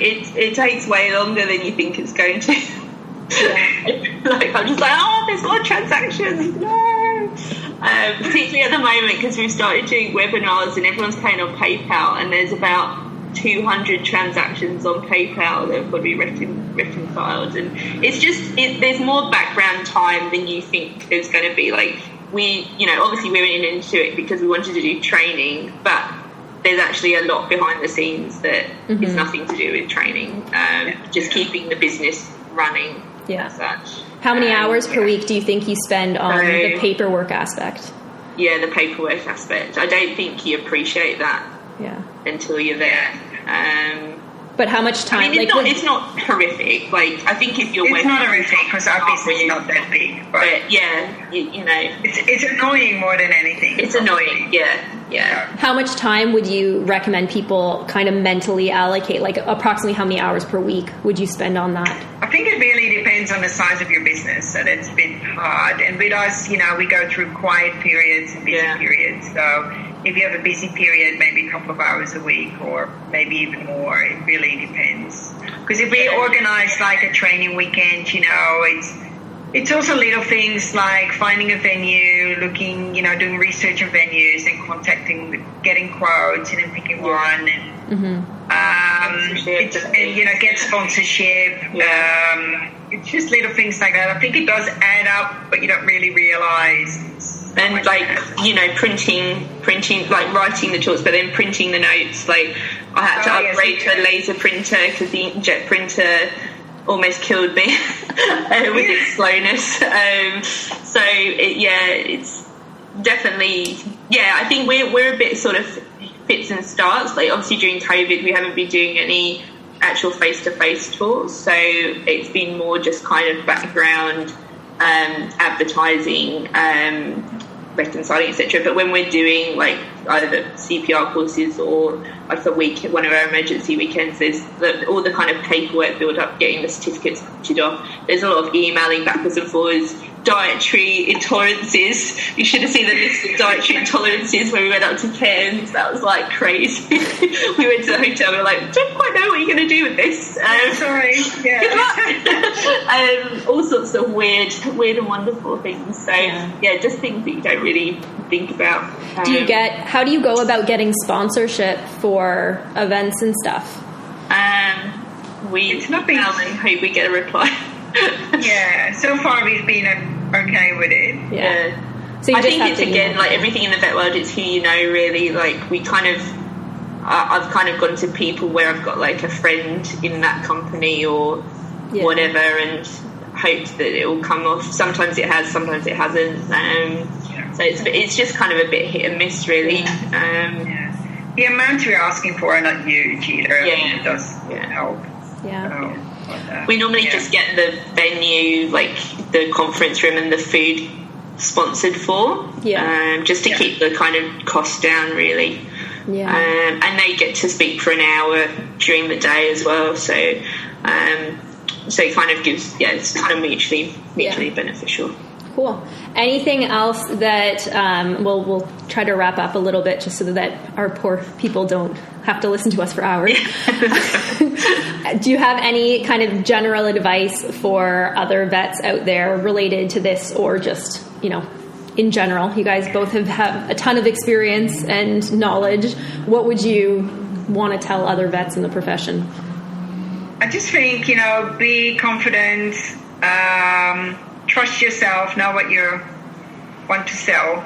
It takes way longer than you think it's going to. Like, I'm just like, oh, there's more transactions. No. Particularly at the moment, because we've started doing webinars and everyone's paying on PayPal, and there's about 200 transactions on PayPal that have got to be reconciled, and it's just there's more background time than you think there's going to be. Like, we, you know, obviously we went into it because we wanted to do training, but there's actually a lot behind the scenes that is nothing to do with training, just keeping the business running. As such. How many hours per week do you think you spend on the paperwork aspect? Yeah, the paperwork aspect. I don't think you appreciate that until you're there. But how much time? I mean, it's not horrific. Like, I think if you're it's not horrific because our business is not that big. But yeah, you know, it's annoying more than anything. It's annoying. Yeah. How much time would you recommend people kind of mentally allocate? Like, approximately how many hours per week would you spend on that? I think it really depends on the size of your business, so that's a bit hard. And with us, you know, we go through quiet periods and busy periods. So if you have a busy period, maybe a couple of hours a week or maybe even more. It really depends. Because if we organize like a training weekend, you know, it's also little things like finding a venue, looking, you know, doing research on venues and contacting, getting quotes and then picking one and, and you know, get sponsorship. It's just little things like that. I think it does add up, but you don't really realize. And like, you know, printing, like writing the talks, but then printing the notes. Like, I had to upgrade to a laser printer because the inkjet printer almost killed me with its slowness. It's definitely, I think we're a bit sort of fits and starts. Like, obviously during COVID, we haven't been doing any actual face-to-face talks, so it's been more just kind of background advertising, reconciling, etc. But when we're doing like either CPR courses or like one of our emergency weekends, there's all the kind of paperwork built up, getting the certificates printed off. There's a lot of emailing backwards and forwards. Dietary intolerances. You should have seen the list of dietary intolerances when we went up to Cairns. That was like crazy. We went to the hotel. We were like, don't quite know what you're going to do with this. Sorry. Yeah. Good luck. All sorts of weird and wonderful things. So just things that you don't really think about. How do you go about getting sponsorship for events and stuff? We email and hope we get a reply. So far we've been okay with it. So I think it's again like everything in the vet world, it's who you know, really. Like, we kind of I've kind of gone to people where I've got like a friend in that company or whatever, and hoped that it will come off. Sometimes it has, sometimes it hasn't. So it's just kind of a bit hit and miss, really. The amounts we're asking for are not huge either. It does help. We normally just get the venue, like the conference room and the food sponsored for, just to keep the kind of cost down, really. And they get to speak for an hour during the day as well, so it kind of gives, it's kind of mutually beneficial. Cool. Anything else that we'll try to wrap up a little bit, just so that our poor people don't have to listen to us for hours. Do you have any kind of general advice for other vets out there related to this, or just, you know, in general? You guys both have a ton of experience and knowledge. What would you want to tell other vets in the profession? I just think, you know, be confident, trust yourself, know what you want to sell.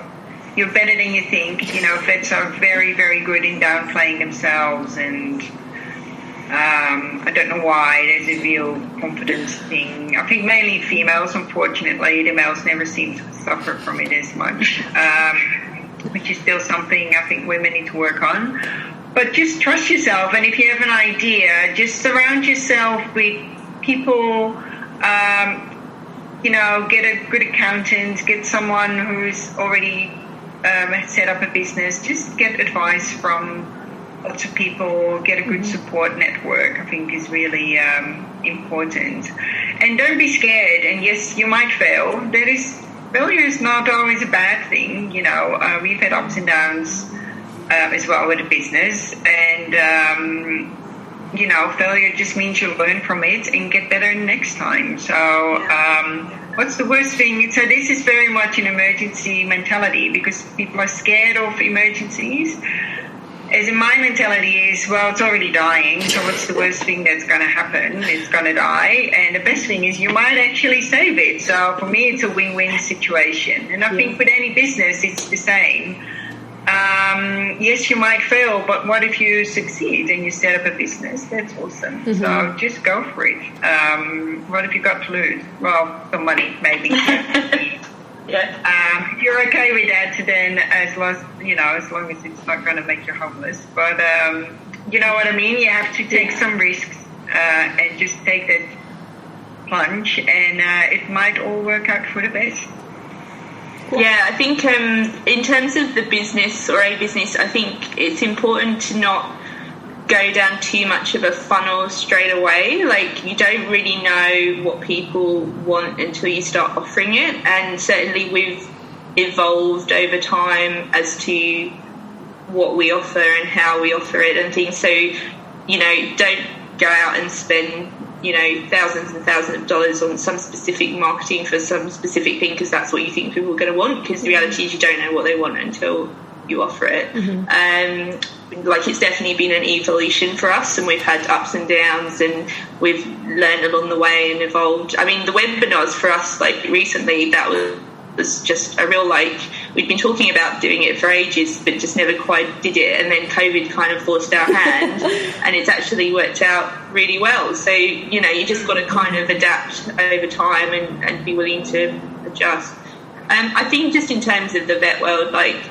You're better than you think. You know, vets are very, very good in downplaying themselves, and I don't know why. There's a real confidence thing. I think mainly females, unfortunately. The males never seem to suffer from it as much, which is still something I think women need to work on. But just trust yourself, and if you have an idea, just surround yourself with people. You know, get a good accountant, get someone who's already set up a business. Just get advice from lots of people, get a good support network, I think is really important. And don't be scared. And yes, you might fail. Failure is not always a bad thing. You know, we've had ups and downs as well with the business. And, you know, failure just means you learn from it and get better next time. So what's the worst thing? So this is very much an emergency mentality, because people are scared of emergencies. As in, my mentality is, well, it's already dying, so what's the worst thing that's going to happen? It's going to die, and the best thing is you might actually save it. So for me, it's a win-win situation. And I think with any business, it's the same. Yes, you might fail, but what if you succeed and you set up a business? That's awesome. So just go for it. What have you got to lose? Well, some money, maybe. If you're okay with that, then as long as it's not going to make you homeless. But You know what I mean? You have to take some risks and just take that plunge, and it might all work out for the best. Cool. Yeah, I think in terms of the business or a business, I think it's important to not go down too much of a funnel straight away. Like, you don't really know what people want until you start offering it, and certainly we've evolved over time as to what we offer and how we offer it and things. So, you know, don't go out and spend, you know, thousands and thousands of dollars on some specific marketing for some specific thing because that's what you think people are going to want, because the reality is you don't know what they want until you offer it. Like, it's definitely been an evolution for us, and we've had ups and downs, and we've learned along the way and evolved. I mean, the webinars for us, like, recently, that was just a real, like, we'd been talking about doing it for ages but just never quite did it, and then COVID kind of forced our hand and it's actually worked out really well. So, you know, you just got to kind of adapt over time and be willing to adjust. I think just in terms of the vet world, like,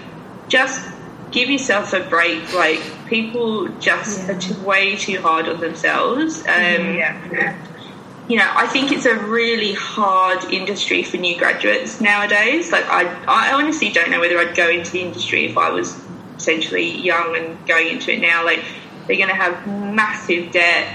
just give yourself a break. Like, people just are way too hard on themselves. You know, I think it's a really hard industry for new graduates nowadays. Like, I honestly don't know whether I'd go into the industry if I was essentially young and going into it now. Like, they're going to have massive debt.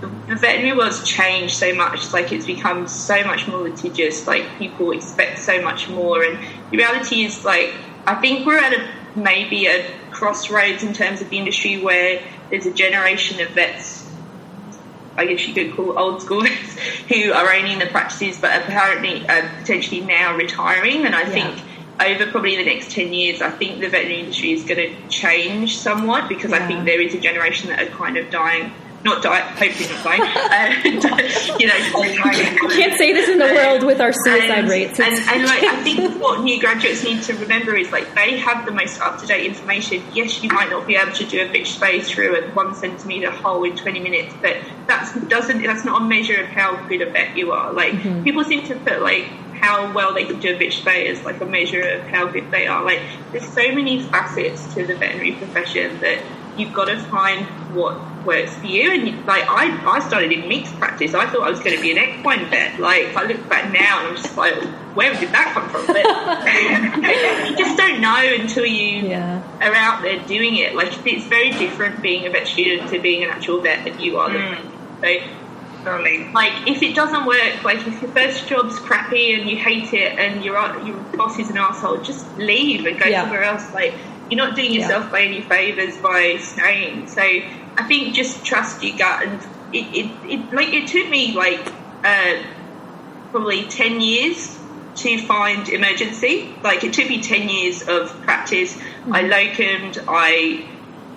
The veterinary world's changed so much. Like, it's become so much more litigious. Like, people expect so much more. And the reality is, like, I think we're at maybe a crossroads in terms of the industry where there's a generation of vets, I guess you could call old school vets, who are owning the practices but apparently potentially now retiring. And I think over probably the next 10 years, I think the veterinary industry is going to change somewhat, because I think there is a generation that are kind of dying. Hopefully not dying. You know, I can't say this in the world with our suicide rates. And like, I think what new graduates need to remember is, like, they have the most up-to-date information. Yes, you might not be able to do a bitch spay through a 1 centimetre hole in 20 minutes, but that's not a measure of how good a vet you are. Like, people seem to put, like, how well they can do a bitch spay as, like, a measure of how good they are. Like, there's so many facets to the veterinary profession that you've got to find what works for you. And like, I started in mixed practice. I thought I was going to be an equine vet. Like, I look back now and I'm just like, where did that come from? But you just don't know until you are out there doing it. Like, it's very different being a vet student to being an actual vet that you are. So, like, if it doesn't work, like, if your first job's crappy and you hate it and your boss is an asshole, just leave and go somewhere else. Like, you're not doing yourself by any favours by staying. So I think just trust your gut. And it took me like probably 10 years to find emergency. Like, it took me 10 years of practice. I locumed, I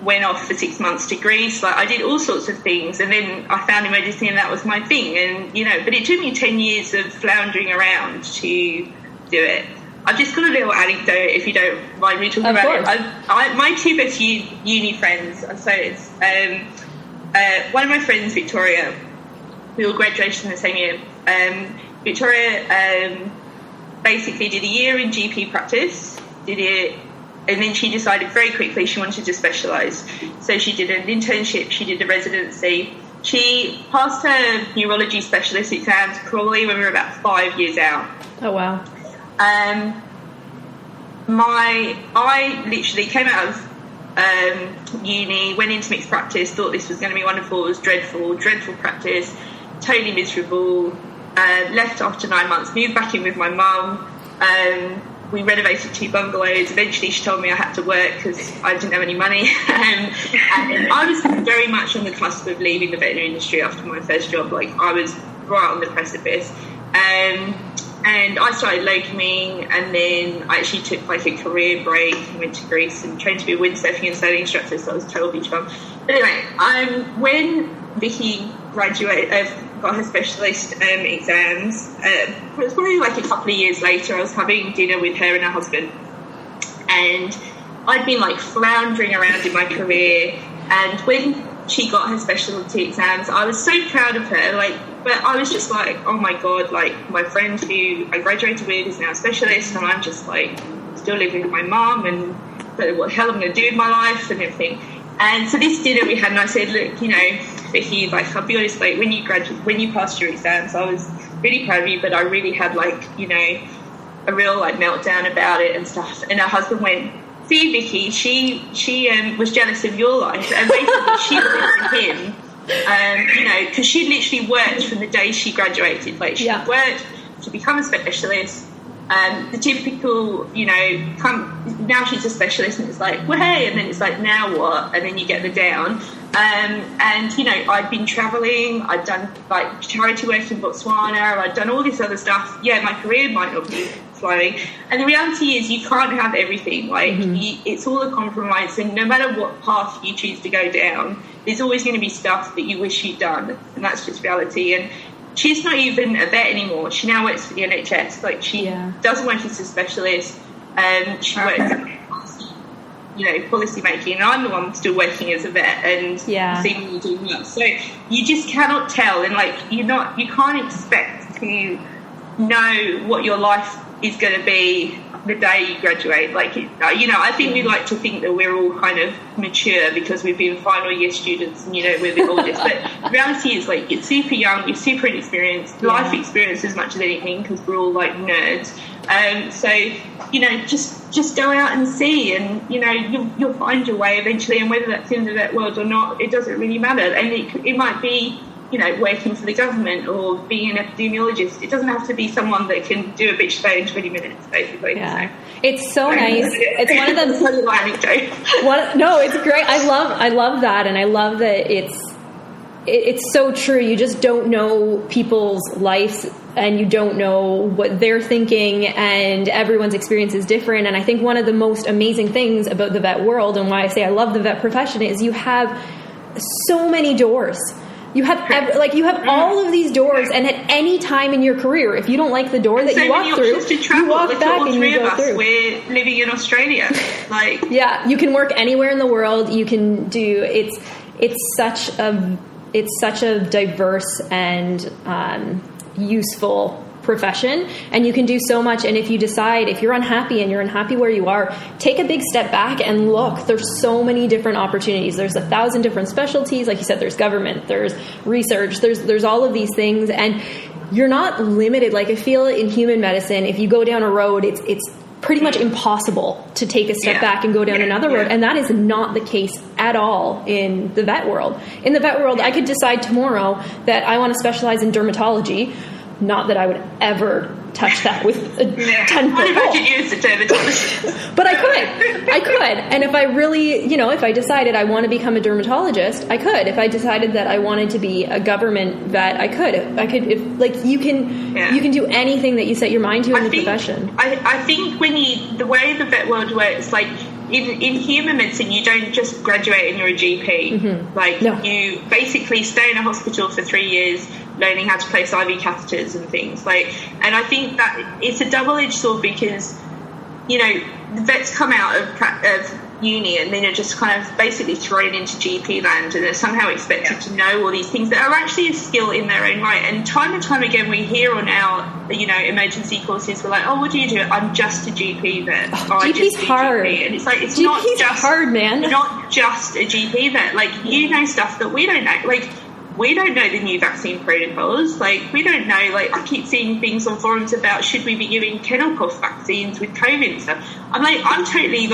went off for 6 months to Greece. Like, I did all sorts of things, and then I found emergency, and that was my thing. And, you know, but it took me 10 years of floundering around to do it. I've just got a little anecdote, if you don't mind me talking about it. My two best uni friends, so it's one of my friends, Victoria, we all graduated in the same year. Victoria basically did a year in GP practice, did it, and then she decided very quickly she wanted to specialise. So she did an internship, she did a residency. She passed her neurology specialist exams probably when we were about 5 years out. Oh, wow. I literally came out of uni, went into mixed practice, thought this was going to be wonderful. It was dreadful practice, totally miserable. Left after 9 months, moved back in with my mum. We renovated 2 bungalows. Eventually she told me I had to work because I didn't have any money. And I was very much on the cusp of leaving the veterinary industry after my first job. Like, I was right on the precipice. And I started locuming, and then I actually took like a career break and went to Greece and trained to be a windsurfing and sailing instructor, so that was terribly fun. But anyway, when Vicky got her specialist exams, it was probably like a couple of years later. I was having dinner with her and her husband, and I'd been like floundering around in my career, and when she got her specialty exams, I was so proud of her, like, but I was just like, oh my god, like, my friend who I graduated with is now a specialist, and I'm just like still living with my mum, and what the hell I'm going to do with my life and everything. And so this dinner we had, and I said, look, Vicky, like, I'll be honest, like, when you passed your exams, I was really proud of you, but I really had, like, a real, like, meltdown about it and stuff. And her husband went, see, Vicky, she was jealous of your life, and basically she went to him, because she literally worked from the day she graduated. Like, she worked to become a specialist. The typical, now she's a specialist, and it's like, well, hey, and then it's like, now what? And then you get the down. I'd been travelling, I'd done, like, charity work in Botswana, I'd done all this other stuff. Yeah, my career might not be flowing. And the reality is you can't have everything. Like, it's all a compromise, and no matter what path you choose to go down, there's always going to be stuff that you wish you'd done, and that's just reality. And she's not even a vet anymore. She now works for the NHS. Like, she doesn't work as a specialist. She works policy making, and I'm the one still working as a vet and seemingly doing well. So you just cannot tell, and like you can't expect to know what your life is going to be the day you graduate. Like, I think we like to think that we're all kind of mature because we've been final year students and we're the oldest, but the reality is, like, you're super young, you're super inexperienced, life experience as much as anything, because we're all like nerds. Just go out and see, and you'll find your way eventually, and whether that's in the vet world or not, it doesn't really matter. And it might be working for the government or being an epidemiologist. It doesn't have to be someone that can do a bitch show in 20 minutes, basically. Yeah. So. It's so nice. It's one of the... Tell you my anecdote. No, it's great. I love that, and I love that it's so true. You just don't know people's lives, and you don't know what they're thinking, and everyone's experience is different. And I think one of the most amazing things about the vet world, and why I say I love the vet profession, is you have so many doors. You have all of these doors, and at any time in your career, if you don't like the door that you walk through, you walk back and you go through. We're living in Australia, like you can work anywhere in the world. You can do it's such a diverse and useful profession, and you can do so much. And if you decide, if you're unhappy and you're unhappy where you are, take a big step back and look. There's so many different opportunities. There's 1,000 different specialties. Like you said, there's government, there's research, there's all of these things, and you're not limited. Like, I feel in human medicine, if you go down a road, it's pretty much impossible to take a step back and go down another road. And that is not the case at all in the vet world. In the vet world, I could decide tomorrow that I want to specialize in dermatology. Not that I would ever touch that with a 10-foot pole. I could use the dermatologist. But I could. And if I really, if I decided I want to become a dermatologist, I could. If I decided that I wanted to be a government vet, I could. You can do anything that you set your mind to in the profession. I think the way the vet world works, like, in human medicine, you don't just graduate and you're a GP. Mm-hmm. You basically stay in a hospital for 3 years, learning how to place IV catheters and things. And I think that it's a double-edged sword, because the vets come out of uni and then are just kind of basically thrown into GP land, and they're somehow expected to know all these things that are actually a skill in their own right. And time again, we hear on our emergency courses, we're like, oh, what do you do? I'm just a GP vet. GP's hard. GP. And it's like, it's GP's not just hard, man. Not just a GP vet. Like, you know stuff that we don't know. Like, we don't know the new vaccine protocols. Like, we don't know. Like, I keep seeing things on forums about, should we be giving kennel cough vaccines with COVID and stuff? I'm totally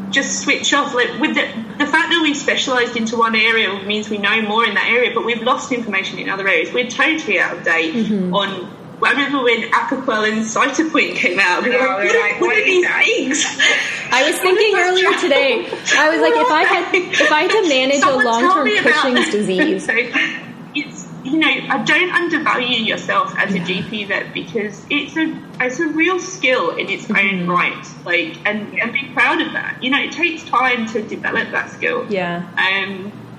just switch off. Like, with the fact that we've specialised into one area means we know more in that area, but we've lost information in other areas. We're totally out of date on. I remember when Apoquel and Cytopoint came out. We were like, what are these things? I was thinking earlier today, I was like, if I had to manage a long-term Cushing's disease. I don't undervalue yourself as a GP vet, because it's a real skill in its own right. And be proud of that. It takes time to develop that skill. Yeah.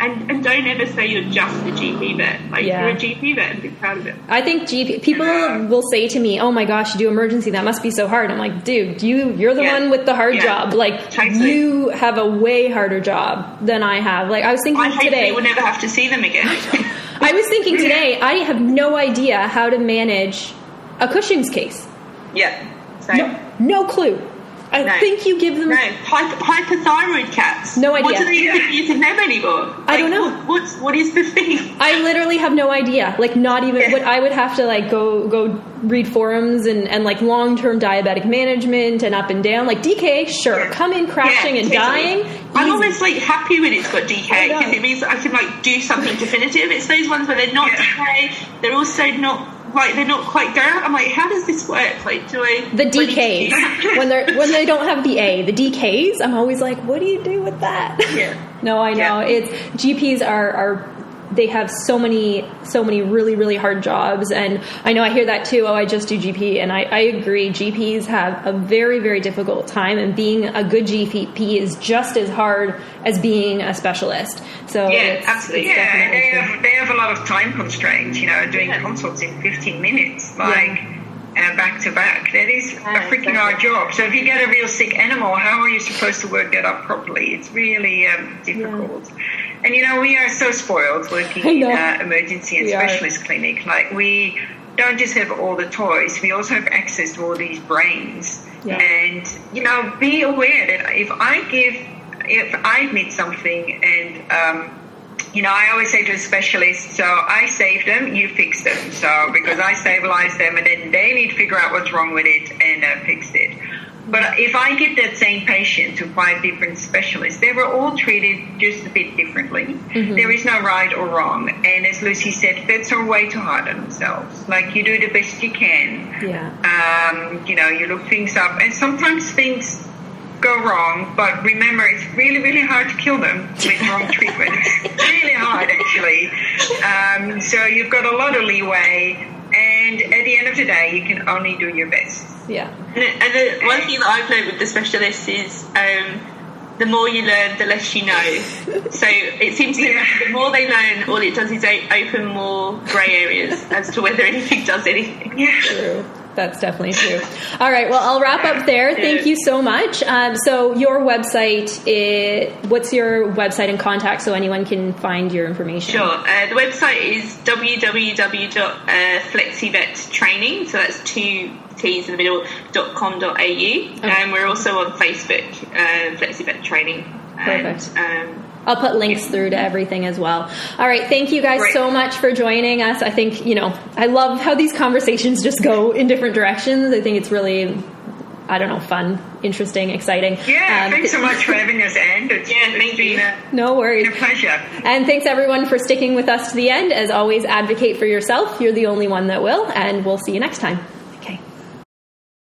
And don't ever say you're just a GP vet. You're a GP vet, and be proud of it. I think people will say to me, oh my gosh, you do emergency, that must be so hard. I'm like, dude, you're the one with the hard job. Totally. You have a way harder job than I have. I was thinking today, we'll never have to see them again. I was thinking today, I have no idea how to manage a Cushing's case. Yeah. No clue. I think you give them... No, hypothyroid caps. No idea. What do they use in them anymore? I don't know. What is the thing? I literally have no idea. Like, not even... What I would have to, like, go read forums and like, long-term diabetic management and up and down. Like, DKA, sure. Come in crashing and dying. I'm almost, like, happy when it's got DKA because it means that I can, like, do something definitive. It's those ones where they're not DKA. They're also not... Like, they're not quite there. I'm like, how does this work? Like, the DKs when they don't have the A, the DKs? I'm always like, what do you do with that? Yeah. No, I know. It's GPs are they have so many really, really hard jobs, and I know I hear that too. Oh, I just do GP, and I agree. GPs have a very, very difficult time, and being a good GP is just as hard as being a specialist. So absolutely. They have a lot of time constraints. Doing consults in 15 minutes, back to back. That is a freaking hard job. So if you get a real sick animal, how are you supposed to work that up properly? It's really difficult. And we are so spoiled working in emergency and specialist clinic. Like, we don't just have all the toys, we also have access to all these brains. And be aware that if I admit something, and I always say to a specialist, so I saved them, you fix them. So because I stabilized them, and then they need to figure out what's wrong with it and fix it. But if I get that same patient to 5 different specialists, they were all treated just a bit differently. Mm-hmm. There is no right or wrong. And as Lucy said, vets are way too hard on themselves. Like, you do the best you can. Yeah. You look things up, and sometimes things go wrong, but remember, it's really, really hard to kill them with wrong treatment. It's really hard, actually. So you've got a lot of leeway, and at the end of the day, you can only do your best. Yeah. And the one thing that I've learned with the specialists is the more you learn, the less you know. So it seems to me the more they learn, all it does is open more grey areas as to whether anything does anything. Yeah. True. That's definitely true. All right. Well, I'll wrap up there. Thank you so much. So your website, what's your website and contact so anyone can find your information? Sure. The website is www.flexivettraining. So that's 2 T's in the middle, .com.au. Okay. And we're also on Facebook, Flexivet Training. Perfect. I'll put links through to everything as well. All right. Thank you guys so much for joining us. I think, I love how these conversations just go in different directions. I think it's really, fun, interesting, exciting. Yeah. Thanks so much for having us, Anne. Thank you. No worries. It's a pleasure. And thanks everyone for sticking with us to the end. As always, advocate for yourself. You're the only one that will, and we'll see you next time. Okay.